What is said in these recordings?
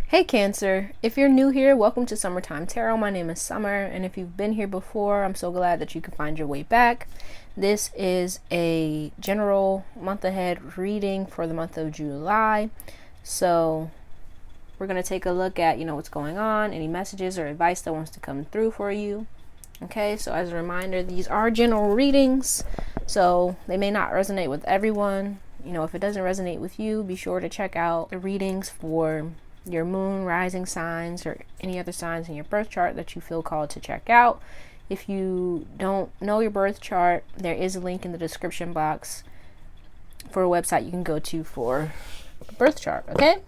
Hey Cancer, if you're new here, welcome to Summertime Tarot. My name is Summer, and if you've been here before, I'm so glad that you can find your way back. This is a general month ahead reading for the month of July. So we're going to take a look at, what's going on, any messages or advice that wants to come through for you. Okay, so as a reminder, these are general readings, so they may not resonate with everyone. If it doesn't resonate with you, be sure to check out the readings for your moon, rising signs, or any other signs in your birth chart that you feel called to check out. If you don't know your birth chart, there is a link in the description box for a website you can go to for a birth chart, okay?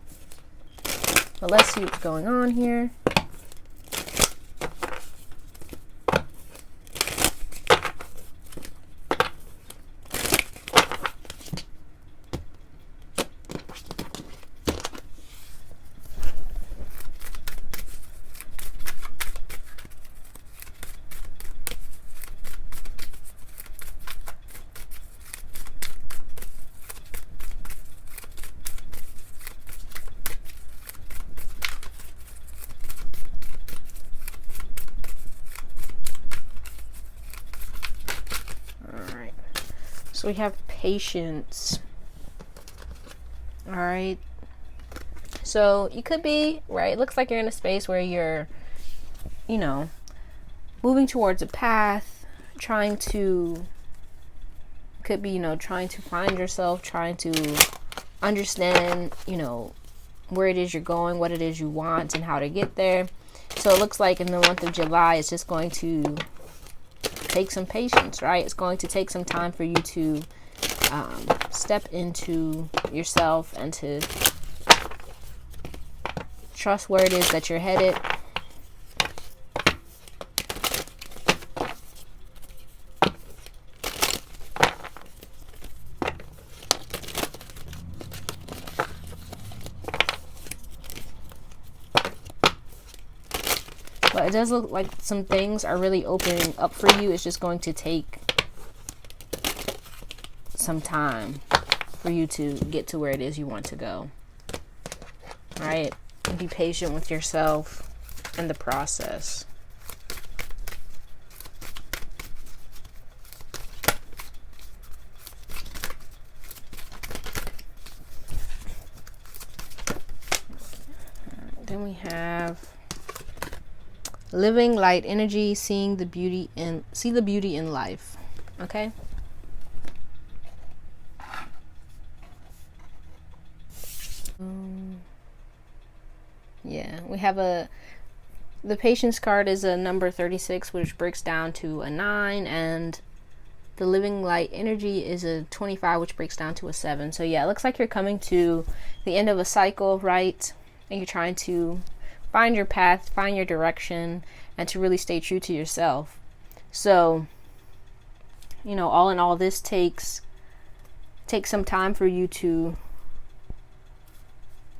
But let's see what's going on here. So we have patience. All right. So you could be, right? It looks like you're in a space where you're, moving towards a path, trying to find yourself, trying to understand, where it is you're going, what it is you want, and how to get there. So it looks like in the month of July, it's just going to take some patience, right? It's going to take some time for you to step into yourself and to trust where it is that you're headed. But it does look like some things are really opening up for you. It's just going to take some time for you to get to where it is you want to go. All right? And be patient with yourself and the process. Then we have living light energy, see the beauty in life. Okay? Yeah, we have the patience card is a number 36, which breaks down to a 9, and the living light energy is a 25, which breaks down to a 7. So yeah, it looks like you're coming to the end of a cycle, right? And you're trying to find your path, find your direction, and to really stay true to yourself. So, all in all, this takes some time for you to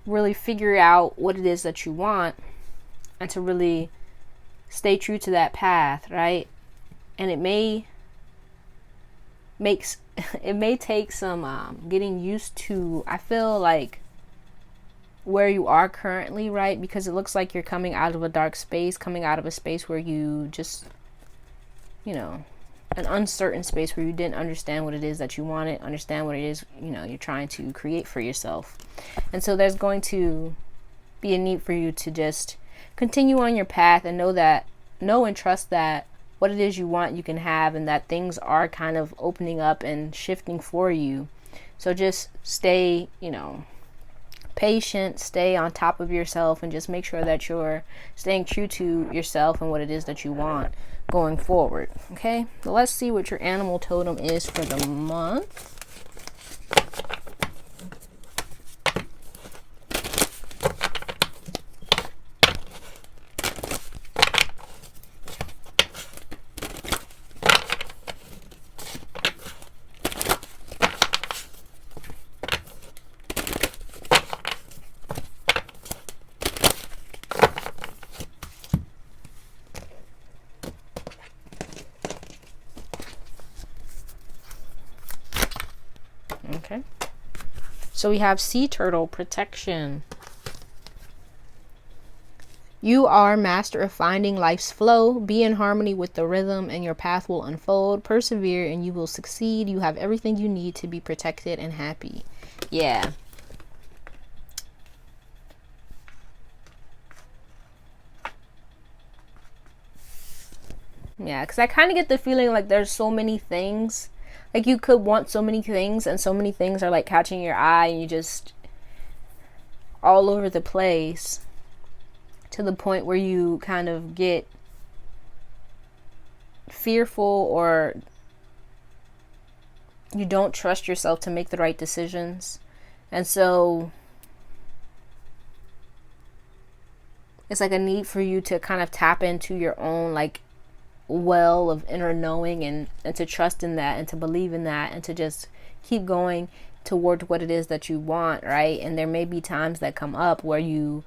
really figure out what it is that you want and to really stay true to that path, right? And it may take some getting used to, I feel like, where you are currently, right? Because it looks like you're coming out of a dark space, coming out of a space where you just, an uncertain space where you didn't understand what it is that you wanted, understand what it is, you're trying to create for yourself. And so there's going to be a need for you to just continue on your path and know and trust that what it is you want, you can have, and that things are kind of opening up and shifting for you. So just stay, patient, stay on top of yourself, and just make sure that you're staying true to yourself and what it is that you want going forward. Okay, so let's see what your animal totem is for the month. Okay. So we have sea turtle protection. You are master of finding life's flow. Be in harmony with the rhythm and your path will unfold. Persevere and you will succeed. You have everything you need to be protected and happy. Yeah. Yeah, because I kind of get the feeling like there's so many things. Like you could want so many things and so many things are like catching your eye and you just all over the place to the point where you kind of get fearful or you don't trust yourself to make the right decisions. And so it's like a need for you to kind of tap into your own like well of inner knowing and to trust in that and to believe in that and to just keep going toward what it is that you want, right? And there may be times that come up where you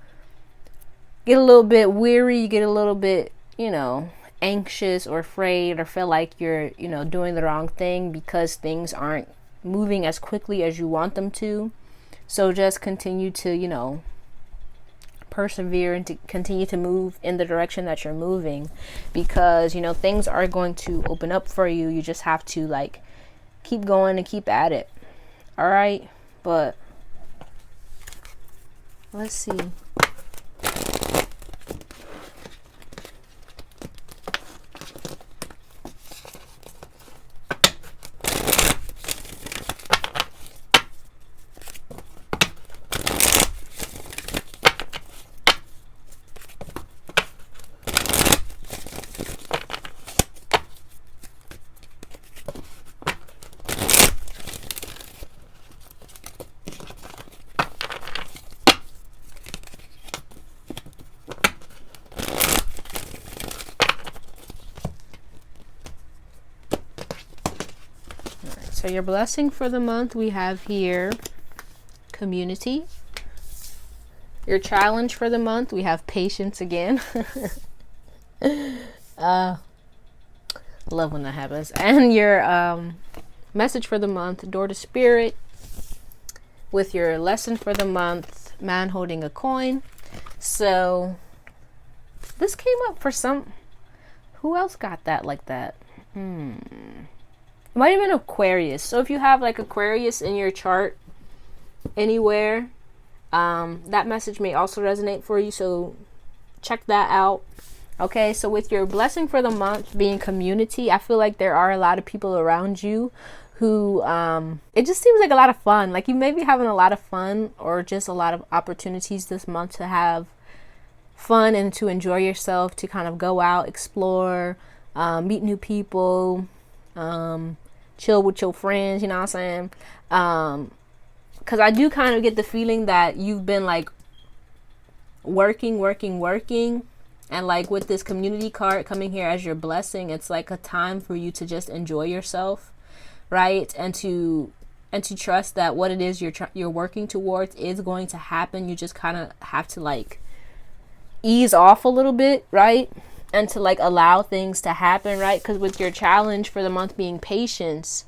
get a little bit weary, you get a little bit, anxious or afraid or feel like you're, doing the wrong thing because things aren't moving as quickly as you want them to. So just continue to, persevere and to continue to move in the direction that you're moving because, things are going to open up for you. You just have to like keep going and keep at it. All right. But let's see. So your blessing for the month, we have here community. Your challenge for the month, we have patience again. Love when that happens. And your message for the month, door to spirit. With your lesson for the month, man holding a coin. So this came up for some. Who else got that like that? It might have been Aquarius. So if you have like Aquarius in your chart anywhere, that message may also resonate for you. So check that out. Okay, so with your blessing for the month being community, I feel like there are a lot of people around you who it just seems like a lot of fun. Like you may be having a lot of fun or just a lot of opportunities this month to have fun and to enjoy yourself, to kind of go out, explore, meet new people, chill with your friends, you know what I'm saying? Because I do kind of get the feeling that you've been like working. And like with this community card coming here as your blessing, it's like a time for you to just enjoy yourself, right? And to trust that what it is you're working towards is going to happen. You just kind of have to like ease off a little bit, right? And to like allow things to happen, right? Because with your challenge for the month being patience,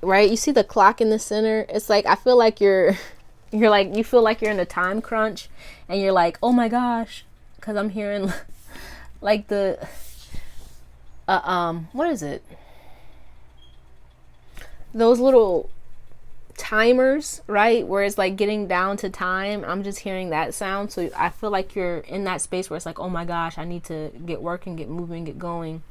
right? You see the clock in the center. It's like I feel like you feel like you're in a time crunch, and you're like, oh my gosh, because I'm hearing like the what is it? Those little timers, right, where it's like getting down to time. I'm just hearing that sound. So I feel like you're in that space where it's like, oh my gosh, I need to get working, get moving, get going.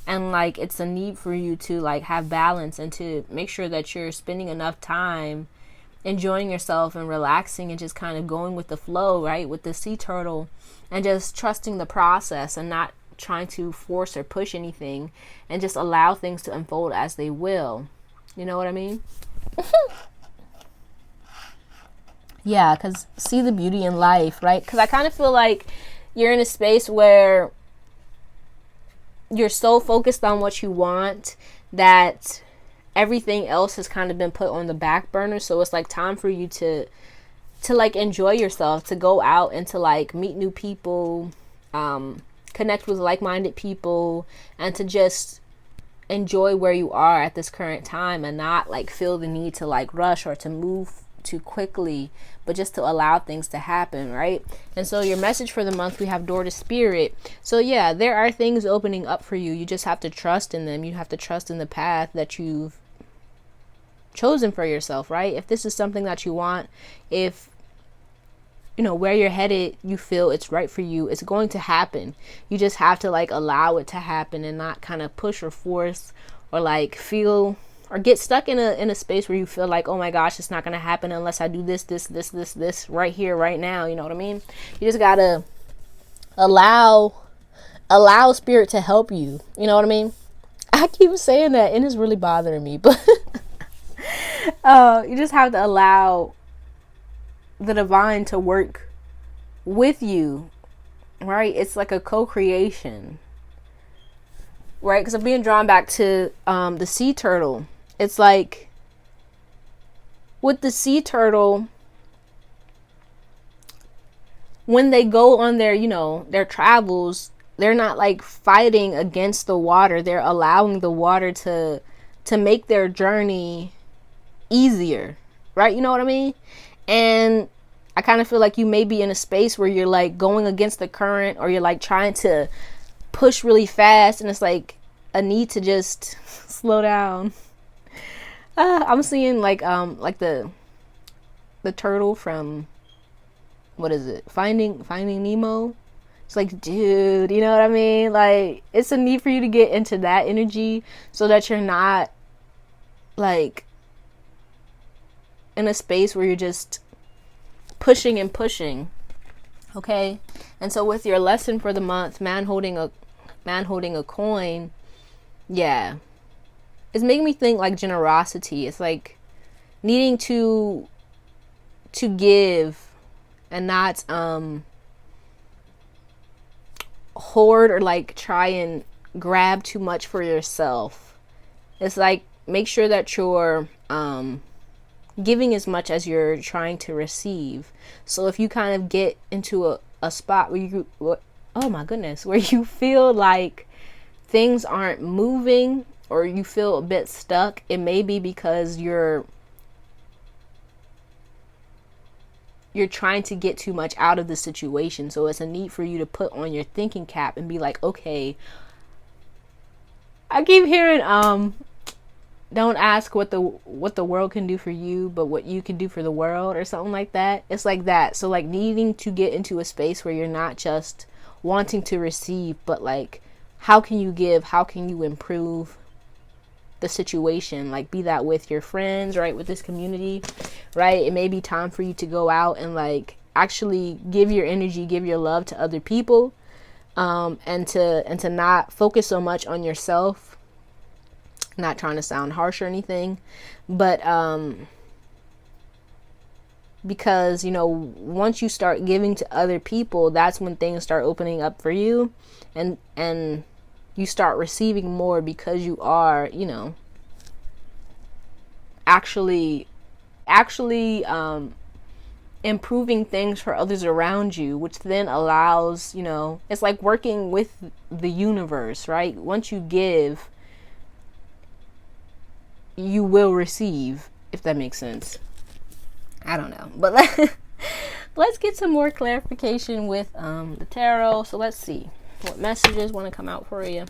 And like it's a need for you to like have balance and to make sure that you're spending enough time enjoying yourself and relaxing and just kind of going with the flow, right, with the sea turtle, and just trusting the process and not trying to force or push anything, and just allow things to unfold as they will. You know what I mean? Yeah, because see the beauty in life, right? Because I kind of feel like you're in a space where you're so focused on what you want that everything else has kind of been put on the back burner. So it's like time for you to like enjoy yourself, to go out and to like meet new people, connect with like-minded people, and to just enjoy where you are at this current time and not like feel the need to like rush or to move too quickly, but just to allow things to happen, right? And so your message for the month, we have door to spirit. So yeah, there are things opening up for you. You just have to trust in them. You have to trust in the path that you've chosen for yourself, right? If this is something that you want, if you know where you're headed, you feel it's right for you, it's going to happen. You just have to like allow it to happen and not kind of push or force or like feel or get stuck in a space where you feel like, oh my gosh, it's not going to happen unless I do this right here, right now. You know what I mean? You just got to allow spirit to help you. You know what I mean? I keep saying that and it's really bothering me, but you just have to allow the divine to work with you, right? It's like a co-creation, right? Because I'm being drawn back to the sea turtle. It's like with the sea turtle, when they go on their, you know, their travels, they're not like fighting against the water. They're allowing the water to make their journey easier, right? You know what I mean? And I kind of feel like you may be in a space where you're like going against the current, or you're like trying to push really fast, and it's like a need to just slow down. I'm seeing like the turtle from, what is it? Finding Nemo. It's like, dude, you know what I mean? Like, it's a need for you to get into that energy so that you're not like in a space where you're just pushing and pushing. Okay? And so with your lesson for the month, man holding a coin, yeah, it's making me think like generosity. It's like needing to give and not hoard or like try and grab too much for yourself. It's like make sure that you're giving as much as you're trying to receive. So if you kind of get into a spot where you, oh my goodness, where you feel like things aren't moving or you feel a bit stuck, it may be because you're trying to get too much out of the situation. So it's a need for you to put on your thinking cap and be like, okay, I keep hearing don't ask what the world can do for you, but what you can do for the world, or something like that. It's like that. So like needing to get into a space where you're not just wanting to receive, but like how can you give, how can you improve the situation? Like be that with your friends, right, with this community, right? It may be time for you to go out and like actually give your energy, give your love to other people, and to not focus so much on yourself. Not trying to sound harsh or anything, but because, you know, once you start giving to other people, that's when things start opening up for you, and you start receiving more because you are, you know, actually improving things for others around you, which then allows, you know, it's like working with the universe, right? Once you give, you will receive, if that makes sense. I don't know, but let's get some more clarification with the tarot. So let's see what messages want to come out for you.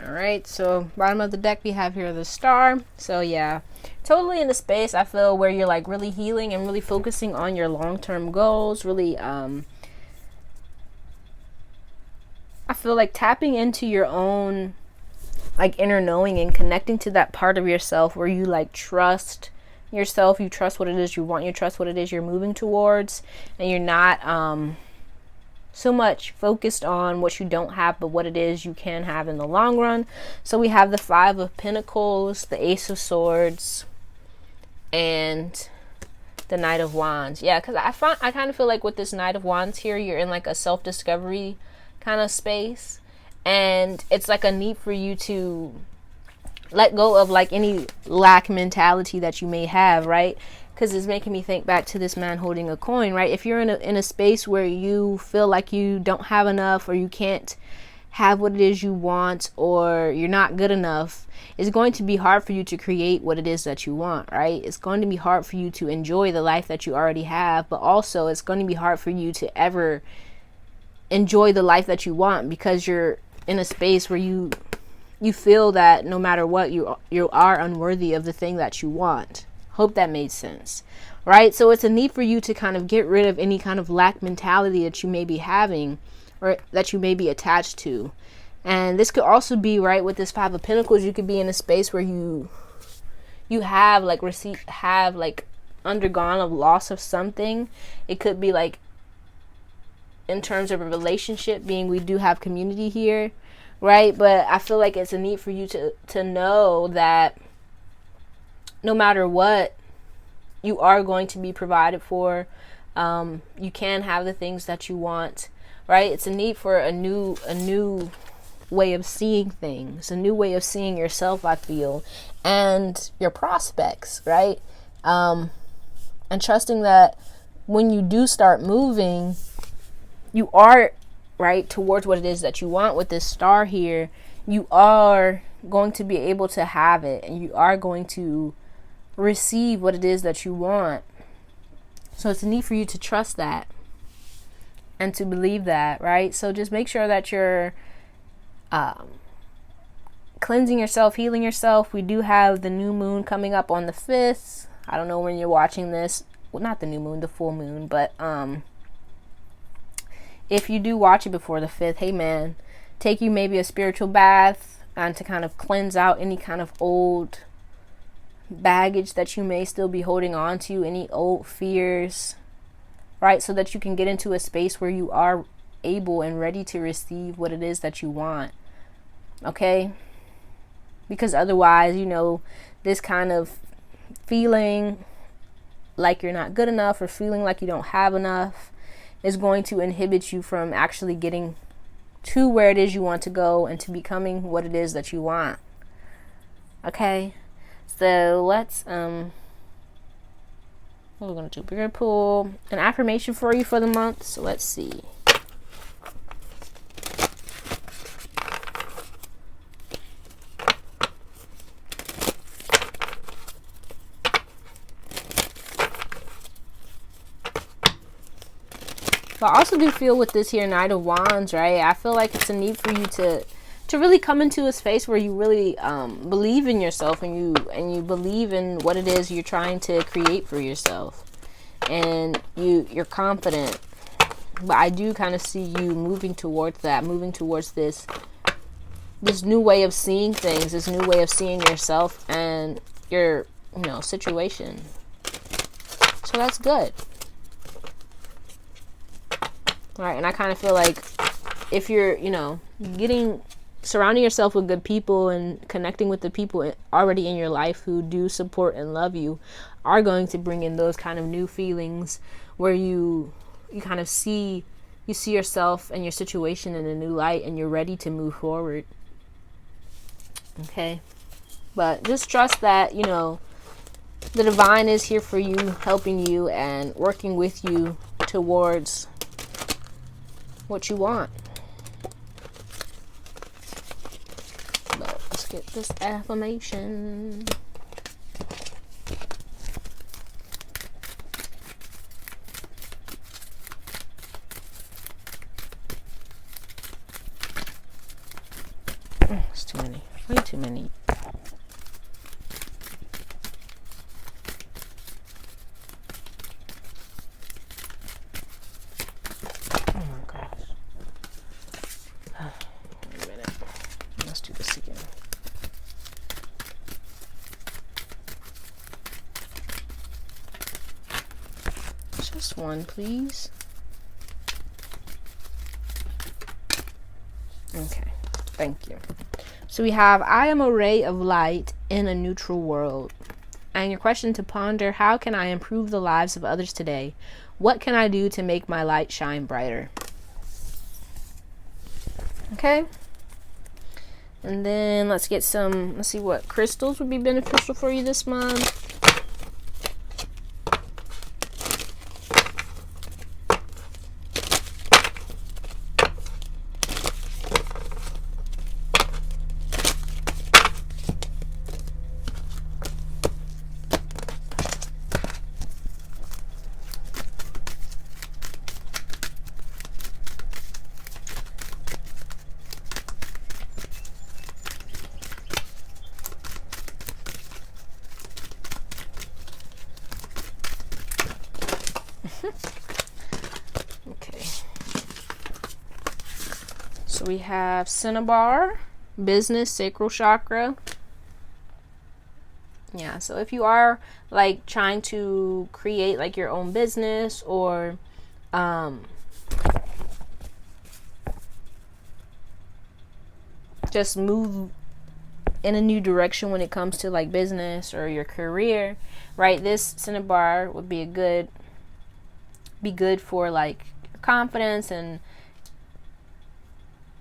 All right, so bottom of the deck we have here the Star. So yeah, totally in the space I feel where you're like really healing and really focusing on your long-term goals, really I feel like tapping into your own like inner knowing and connecting to that part of yourself where you like trust yourself, you trust what it is you want, you trust what it is you're moving towards, and you're not so much focused on what you don't have, but what it is you can have in the long run. So we have the Five of Pentacles, the Ace of Swords, and the Knight of Wands. Yeah, because I kind of feel like with this Knight of Wands here, you're in like a self-discovery kind of space, and it's like a need for you to let go of like any lack mentality that you may have, right? Because it's making me think back to this man holding a coin, right? If you're in a space where you feel like you don't have enough, or you can't have what it is you want, or you're not good enough, it's going to be hard for you to create what it is that you want, right? It's going to be hard for you to enjoy the life that you already have, but also it's going to be hard for you to ever enjoy the life that you want, because you're in a space where you feel that no matter what, you are unworthy of the thing that you want. Hope that made sense, right? So it's a need for you to kind of get rid of any kind of lack mentality that you may be having, or that you may be attached to. And this could also be, right, with this Five of Pentacles, you could be in a space where you have like undergone a loss of something. It could be like in terms of a relationship, being we do have community here, right? But I feel like it's a need for you to know that no matter what, you are going to be provided for. You can have the things that you want, right? It's a need for a new way of seeing things, a new way of seeing yourself, I feel, and your prospects, right? And trusting that when you do start moving, you are right towards what it is that you want. With this Star here, you are going to be able to have it, and you are going to receive what it is that you want. So it's a need for you to trust that and to believe that, right? So just make sure that you're cleansing yourself, healing yourself. We do have the new moon coming up on the 5th. I don't know when you're watching this. Well, not the new moon, the full moon, but if you do watch it before the 5th, hey man, take you maybe a spiritual bath and to kind of cleanse out any kind of old baggage that you may still be holding on to, any old fears, right? So that you can get into a space where you are able and ready to receive what it is that you want. Okay? Because otherwise, this kind of feeling like you're not good enough, or feeling like you don't have enough, is going to inhibit you from actually getting to where it is you want to go and to becoming what it is that you want. Okay? So let's what we're gonna do, we're gonna pull an affirmation for you for the month. So let's see. But I also do feel with this here Knight of Wands, right? I feel like it's a need for you to really come into a space where you really believe in yourself, and you believe in what it is you're trying to create for yourself, and you're confident. But I do kind of see you moving towards that, moving towards this new way of seeing things, this new way of seeing yourself and your situation. So that's good. All right, and I kind of feel like if you're surrounding yourself with good people and connecting with the people already in your life who do support and love you, are going to bring in those kind of new feelings where you kind of see yourself and your situation in a new light, and you're ready to move forward. Okay? But just trust that, the divine is here for you, helping you and working with you towards what you want. But let's get this affirmation. It's too many. Way too many. Oh my gosh. Wait a minute. Let's do this again. Just one, please. Okay, thank you. So we have, I am a ray of light in a neutral world. And your question to ponder, how can I improve the lives of others today? What can I do to make my light shine brighter? Okay. And then let's see what crystals would be beneficial for you this month. Okay. So we have Cinnabar, business, sacral chakra. Yeah, so if you are like trying to create like your own business or just move in a new direction when it comes to like business or your career, right? This Cinnabar would be good for like your confidence and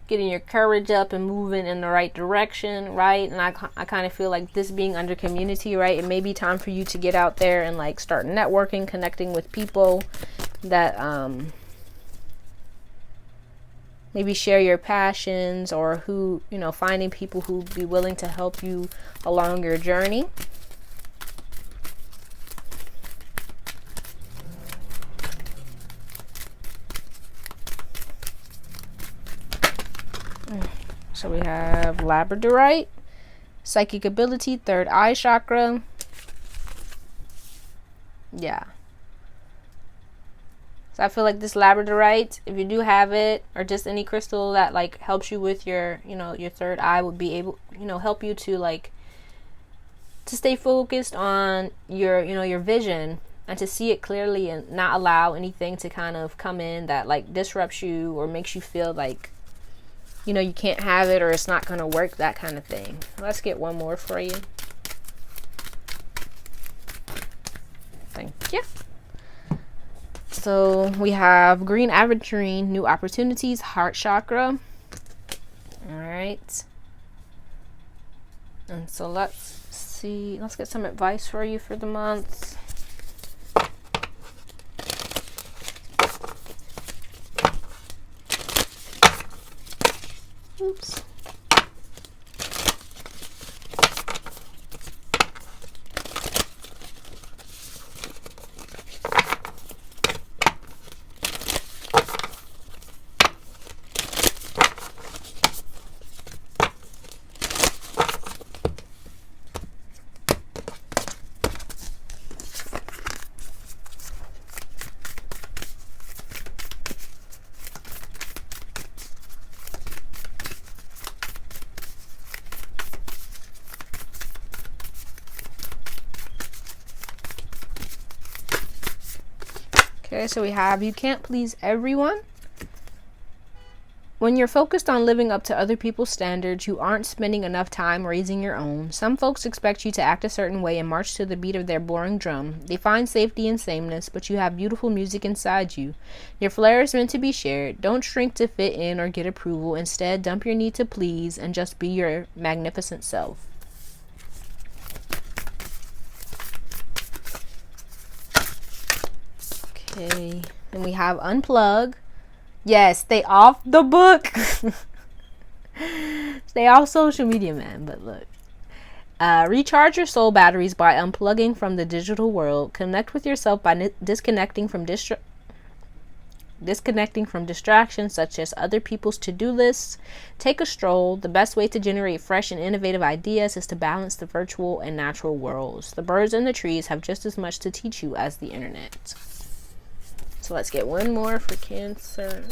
getting your courage up and moving in the right direction, right? And I kind of feel like this being under community, right? It may be time for you to get out there and like start networking, connecting with people that maybe share your passions, or who, you know, finding people who be willing to help you along your journey. So we have labradorite, psychic ability, third eye chakra. Yeah. So I feel like this labradorite, if you do have it, or just any crystal that like helps you with your, you know, your third eye, would be able, you know, help you to like to stay focused on your, you know, your vision, and to see it clearly and not allow anything to kind of come in that like disrupts you or makes you feel like, you know, you can't have it or it's not going to work, that kind of thing. Let's get one more for you. Thank you. So we have green aventurine, new opportunities, heart chakra. All right. And so let's see. Let's get some advice for you for the month. Oops. Okay, so we have, you can't please everyone. When you're focused on living up to other people's standards, you aren't spending enough time raising your own. Some folks expect you to act a certain way and march to the beat of their boring drum. They find safety in sameness, but you have beautiful music inside you. Your flair is meant to be shared. Don't shrink to fit in or get approval. Instead, dump your need to please and just be your magnificent self. Okay, then we have unplug. Yes, stay off the book. Stay off social media, man. But look, recharge your soul batteries by unplugging from the digital world. Connect with yourself by disconnecting from Disconnecting from distractions such as other people's to-do lists, take a stroll. The best way to generate fresh and innovative ideas is to balance the virtual and natural worlds. The birds and the trees have just as much to teach you as the internet. So let's get one more for Cancer.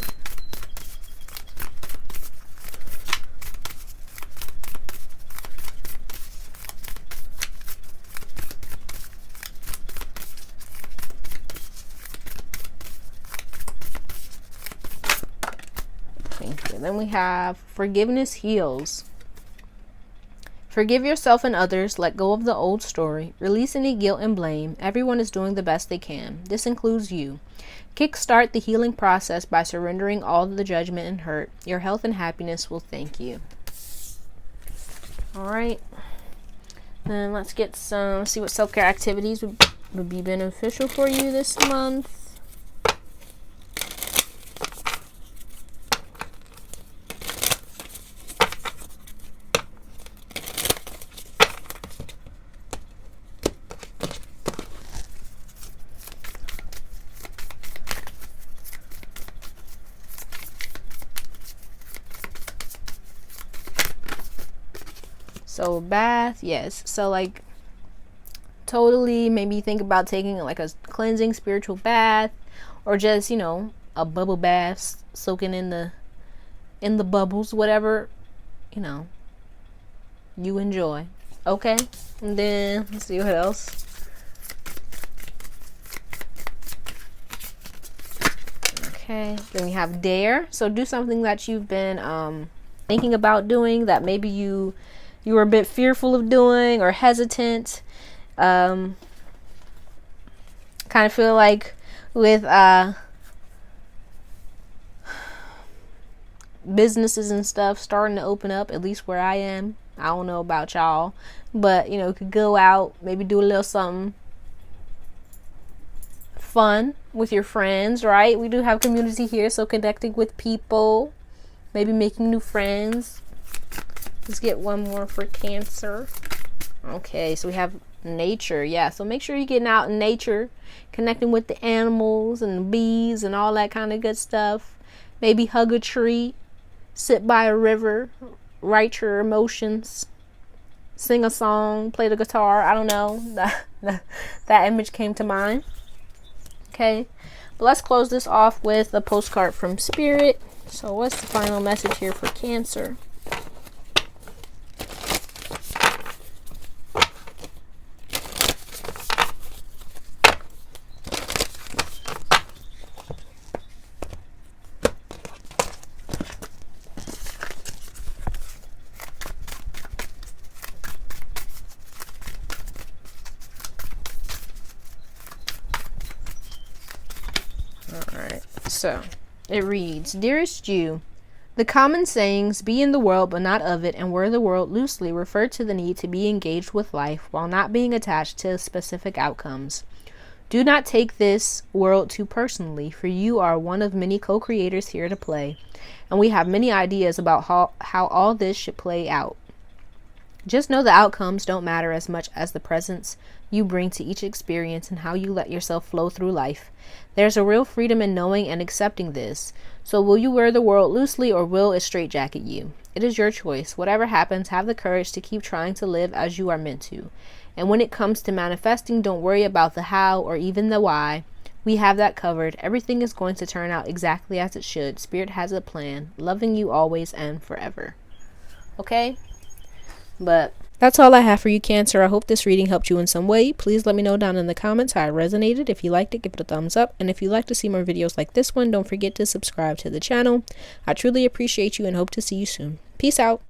Then we have forgiveness heals. Forgive yourself and others. Let go of the old story. Release any guilt and blame. Everyone is doing the best they can. This includes you. Kickstart the healing process by surrendering all the judgment and hurt. Your health and happiness will thank you. All right. Then let's get see what self-care activities would be beneficial for you this month. So bath, yes. So like totally maybe think about taking like a cleansing spiritual bath, or just, you know, a bubble bath, soaking in the bubbles, whatever, you know, you enjoy. Okay. And then let's see what else. Okay. Then we have dare. So do something that you've been thinking about doing that maybe you were a bit fearful of doing or hesitant. Kind of feel like with businesses and stuff starting to open up, at least where I am. I don't know about y'all, but you know, could go out, maybe do a little something fun with your friends, right? We do have community here, so connecting with people, maybe making new friends. Let's get one more for Cancer. Okay, so we have nature. Yeah, so make sure you're getting out in nature, connecting with the animals and the bees and all that kind of good stuff. Maybe hug a tree, sit by a river, write your emotions, sing a song, play the guitar. I don't know. That image came to mind. Okay, but let's close this off with a postcard from Spirit. So what's the final message here for Cancer? So it reads, Dearest you, the common sayings, be in the world but not of it, and wear the world loosely, refer to the need to be engaged with life while not being attached to specific outcomes. Do not take this world too personally, for you are one of many co-creators here to play, and we have many ideas about how all this should play out. Just know the outcomes don't matter as much as the presence you bring to each experience and how you let yourself flow through life. There's a real freedom in knowing and accepting this. So will you wear the world loosely, or will it straitjacket you? It is your choice. Whatever happens, have the courage to keep trying to live as you are meant to. And when it comes to manifesting, don't worry about the how or even the why. We have that covered. Everything is going to turn out exactly as it should. Spirit has a plan. Loving you always and forever. Okay? But that's all I have for you, Cancer. I hope this reading helped you in some way. Please let me know down in the comments how it resonated. If you liked it, give it a thumbs up. And if you'd like to see more videos like this one, don't forget to subscribe to the channel. I truly appreciate you and hope to see you soon. Peace out.